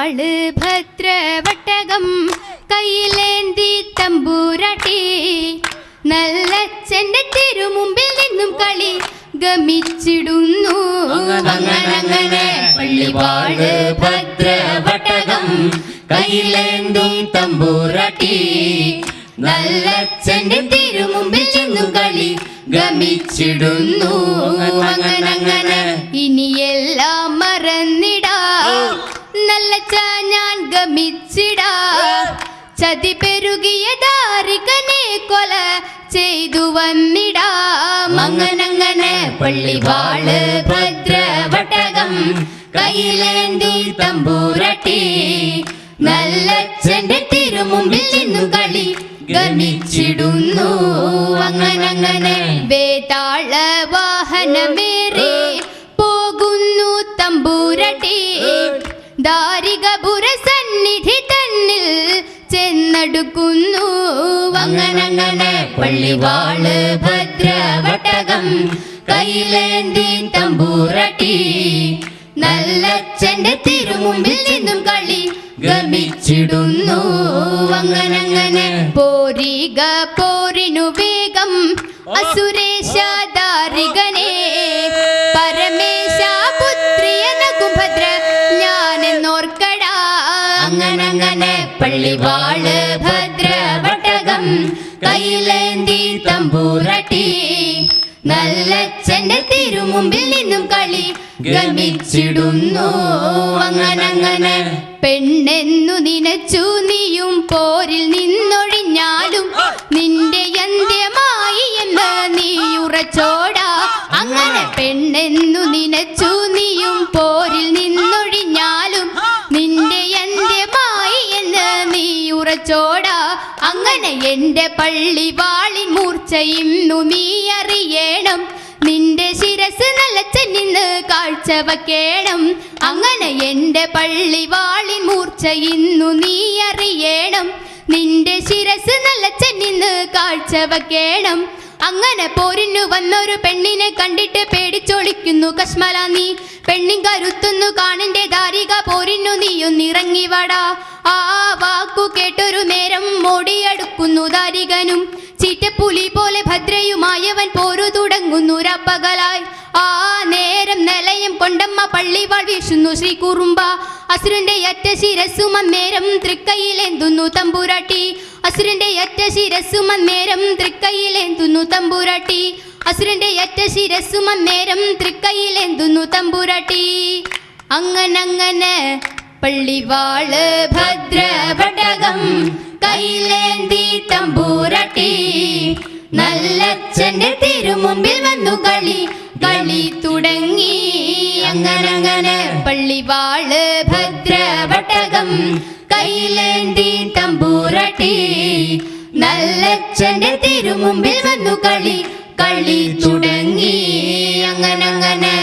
പള്ളിവാള് ഭദ്രവട്ടകം കയ്യിലേന്തി തമ്പൂരാട്ടി നല്ലച്ഛന്റെ തിരുമുമ്പിൽ നിന്നും കളി ഗമിച്ചിടുന്നു. അങ്ങനെ പള്ളിവാള് ഭദ്രവട്ടകം കയ്യിലേന്തും തമ്പൂരാട്ടി നല്ലച്ഛന്റെ തിരുമുമ്പിൽ നിന്നും കളി ഗമിച്ചിടുന്നു. അങ്ങനെ ഇനിയെല്ലാം മറന്നിടാ നല്ലച്ഛ ഞാൻ ഗമിച്ചിടാ ചതി പെരുകിയ ദാരികനെ കൊല ചെയ്തു വന്നിടാം. അങ്ങനെ പള്ളിവാള് ഭദ്രവട്ടകം കയ്യിലേന്തി തമ്പൂരാട്ടി നല്ലച്ഛന്റെ തിരുമുമ്പിൽ നിന്നും കളി ഗമിച്ചിടുന്നു. അങ്ങനെ വേതാള വാഹനമേറി പോകുന്നു തമ്പൂരാട്ടി ദാരികപുര സന്നിധി തന്നിൽ ചെന്നടുക്കുന്നു. അങ്ങനെ പള്ളിവാള് ഭദ്രവട്ടകം കയ്യിലേന്തി തമ്പൂരാട്ടി നല്ലച്ഛന്റെ തിരുമുമ്പിൽ നിന്നും കളി ഗമിച്ചിടുന്നു. അങ്ങനെ പോരിക പോരിനു വേഗം അസുരേശ ദാരികനെ പരമേശ പുത്രിയനകും ഭദ്ര ഞാനെന്നോർക്കടാ. അങ്ങനെ പള്ളിവാള് ഭദ്രവട്ടകം കയ്യിലേന്തി തമ്പൂരാട്ടി നല്ലച്ഛന്റെ തിരുമുമ്പിൽ നിന്നും കളി ഗമിച്ചിടുന്നു. അങ്ങനെ പെണ്ണെന്നു നിനച്ചു നീയും പോരിൽ നിന്നൊഴിഞ്ഞാലും നിന്റെ അന്ത്യമായി എന്ന് നീ ഉറച്ചോടാ. അങ്ങനെ പെണ്ണെന്നു നിനച്ചു നീയും പോരിൽ നിന്നൊഴിഞ്ഞാലും നിന്റെ അന്ത്യമായി എന്ന് നീ ഉറച്ചോടാ. അങ്ങനെ എന്റെ പള്ളിവാളിൻ മൂർച്ച ഇന്നു നീ അറിയണം നിന്റെ ശിരസ് നല്ലച്ഛൻ നിന്ന് കാഴ്ച വയ്ക്കണം. അങ്ങനെ എന്റെ പള്ളിവാളിൻ മൂർച്ച ഇന്നു നീ അറിയണം നിന്റെ ശിരസ് നല്ലച്ഛൻ നിന്ന് കാഴ്ച വയ്ക്കണം. അങ്ങനെ പോരിനു വന്നൊരു പെണ്ണിനെ കണ്ടിട്ട് പേടിച്ചൊളിക്കുന്നു കശ്മല നീ പെണ്ണിൻ കരുത്തുന്നു കാണന്റെ ദാരിക പോരിനു നീയൊന്നിറങ്ങി വാടാ. ആ വാക്കു കേട്ടൊരു നേരം മോടിയടുക്കുന്നു ദാരികനും ചീറ്റപ്പുലി പോലെ ഭദ്രയുമായവൻ പോരു തുടങ്ങുന്നു രപ്പകലായി. ആ നേരം നിലയം കൊണ്ടമ്മ പള്ളിവാൾ വീശുന്നു ശ്രീ കുറുമ്പ അസുരന്റെ അറ്റ ശിരസ്സും അന്നേരം തൃക്കൈയിലേന്തുന്നു തമ്പൂരാട്ടി. അസുരന്റെ അറ്റ ശിരസ്സും അന്നേരം തൃക്കൈയിലേന്തുന്നു തമ്പൂരാട്ടി. അസുരന്റെ അറ്റ ശിരസ്സും അന്നേരം തൃക്കൈയിലേന്തുന്നു തമ്പൂരാട്ടി. അങ്ങനെ പള്ളിവാള് ഭദ്രവട്ടകം കയ്യിലേന്തി തമ്പൂരാട്ടി നല്ലച്ഛന്റെ തിരുമുമ്പിൽ വന്നു കളി തുടങ്ങി. അങ്ങനെ പള്ളിവാള് ഭദ്രവട്ടകം കയ്യിലേന്തി തമ്പൂരാട്ടി നല്ലച്ഛന്റെ തിരുമുമ്പിൽ വന്നു കളി തുടങ്ങി. അങ്ങനെ